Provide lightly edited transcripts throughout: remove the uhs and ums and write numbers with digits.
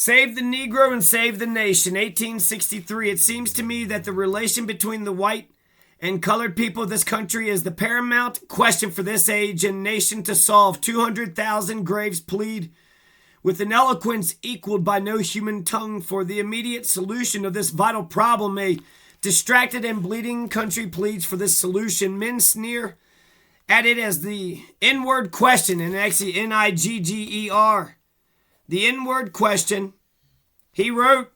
Save the Negro and save the nation. 1863. It seems to me that the relation between the white and colored people of this country is the paramount question for this age and nation to solve. 200,000 graves plead with an eloquence equaled by no human tongue for the immediate solution of this vital problem. A distracted and bleeding country pleads for this solution. Men sneer at it as the inward question, and actually Nigger. The inward question. He wrote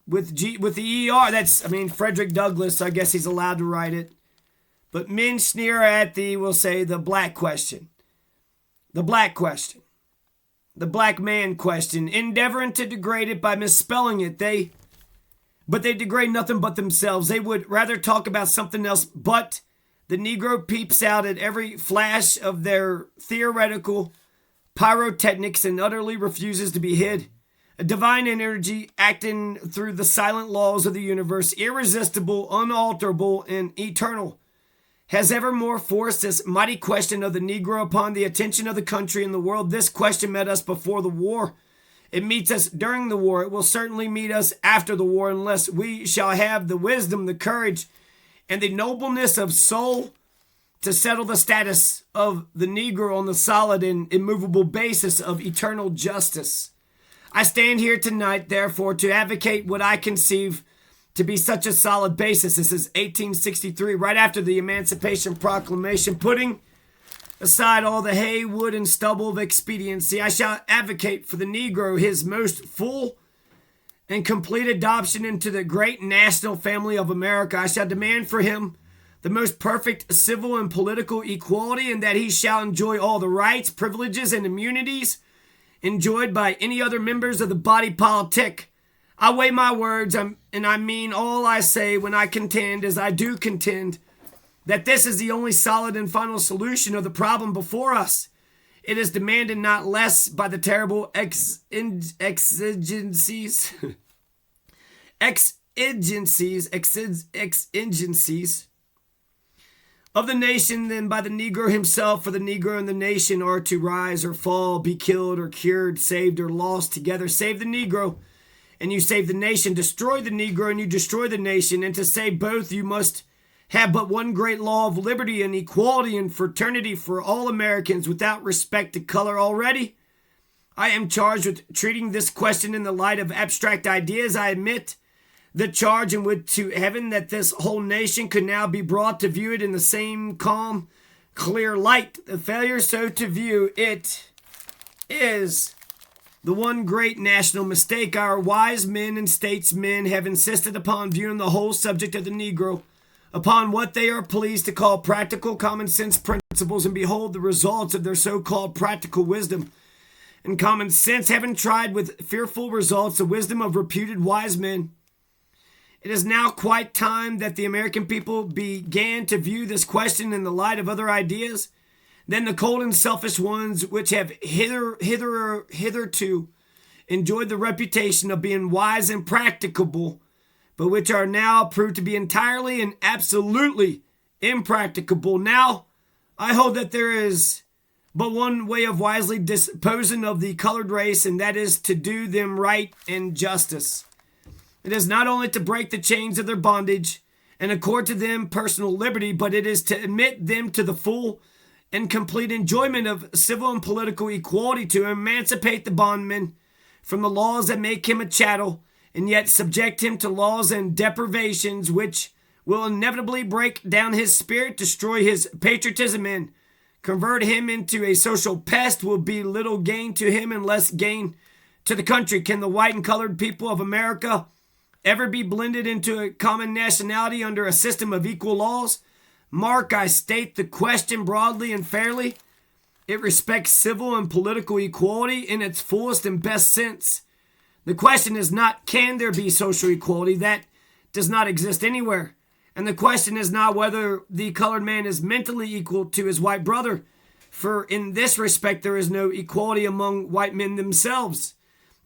with the ER. That's, Frederick Douglass. I guess he's allowed to write it. But men sneer at we'll say, the black question. The black question. The black man question. Endeavoring to degrade it by misspelling it. But they degrade nothing but themselves. They would rather talk about something else. But the Negro peeps out at every flash of their theoretical pyrotechnics and utterly refuses to be hid. A divine energy acting through the silent laws of the universe, irresistible, unalterable, and eternal, has evermore forced this mighty question of the Negro upon the attention of the country and the world. This question met us before the war. It meets us during the war. It will certainly meet us after the war unless we shall have the wisdom, the courage, and the nobleness of soul to settle the status of the Negro on the solid and immovable basis of eternal justice. I stand here tonight, therefore, to advocate what I conceive to be such a solid basis. This is 1863, right after the Emancipation Proclamation, putting aside all the hay, wood, and stubble of expediency. I shall advocate for the Negro his most full and complete adoption into the great national family of America. I shall demand for him the most perfect civil and political equality, and that he shall enjoy all the rights, privileges, and immunities enjoyed by any other members of the body politic. I weigh my words, and I mean all I say when I contend, as I do contend, that this is the only solid and final solution of the problem before us. It is demanded not less by the terrible exigencies of the nation than by the Negro himself, for the Negro and the nation are to rise or fall, be killed or cured, saved or lost together. Save the Negro, and you save the nation. Destroy the Negro, and you destroy the nation. And to save both, you must have but one great law of liberty and equality and fraternity for all Americans without respect to color. Already, I am charged with treating this question in the light of abstract ideas. I admit the charge and would to heaven that this whole nation could now be brought to view it in the same calm, clear light. The failure so to view it is the one great national mistake. Our wise men and statesmen have insisted upon viewing the whole subject of the Negro upon what they are pleased to call practical common sense principles, and behold the results of their so-called practical wisdom and common sense, having tried with fearful results the wisdom of reputed wise men. It is now quite time that the American people began to view this question in the light of other ideas than the cold and selfish ones which have hitherto enjoyed the reputation of being wise and practicable, but which are now proved to be entirely and absolutely impracticable. Now, I hold that there is but one way of wisely disposing of the colored race, and that is to do them right and justice. It is not only to break the chains of their bondage and accord to them personal liberty, but it is to admit them to the full and complete enjoyment of civil and political equality, to emancipate the bondman from the laws that make him a chattel, and yet subject him to laws and deprivations which will inevitably break down his spirit, destroy his patriotism, and convert him into a social pest. Will be little gain to him and less gain to the country. Can the white and colored people of America ever be blended into a common nationality under a system of equal laws? Mark, I state the question broadly and fairly. It respects civil and political equality in its fullest and best sense. The question is not, can there be social equality? That does not exist anywhere. And the question is not whether the colored man is mentally equal to his white brother, for in this respect there is no equality among white men themselves.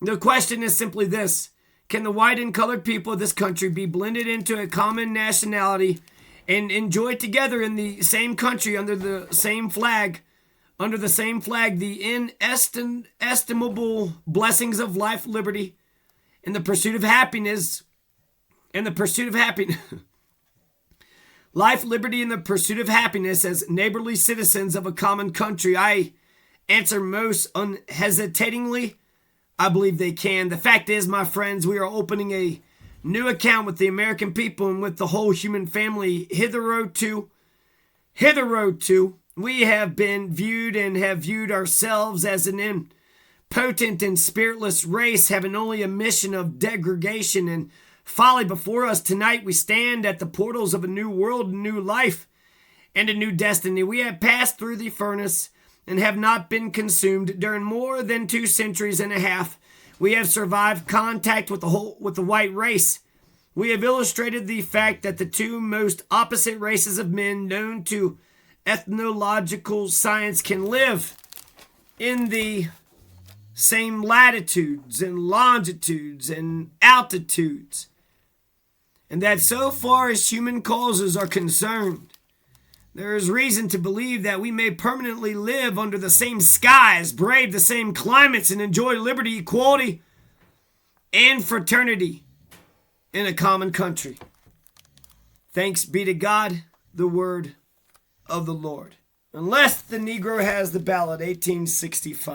The question is simply this: can the white and colored people of this country be blended into a common nationality and enjoy together in the same country under the same flag under the same flag the inestimable blessings of life, liberty, and the pursuit of happiness, life, liberty, and the pursuit of happiness as neighborly citizens of a common country? I answer most unhesitatingly, I believe they can. The fact is, my friends, we are opening a new account with the American people and with the whole human family. Hitherto, we have been viewed and have viewed ourselves as an impotent and spiritless race, having only a mission of degradation and folly before us. Tonight we stand at the portals of a new world, a new life, and a new destiny. We have passed through the furnace and have not been consumed. During more than 2 centuries and a half, we have survived contact with the white race. We have illustrated the fact that the two most opposite races of men known to ethnological science can live in the same latitudes and longitudes and altitudes, and that so far as human causes are concerned, there is reason to believe that we may permanently live under the same skies, brave the same climates, and enjoy liberty, equality, and fraternity in a common country. Thanks be to God, the word of the Lord. Unless the Negro has the ballot, 1865.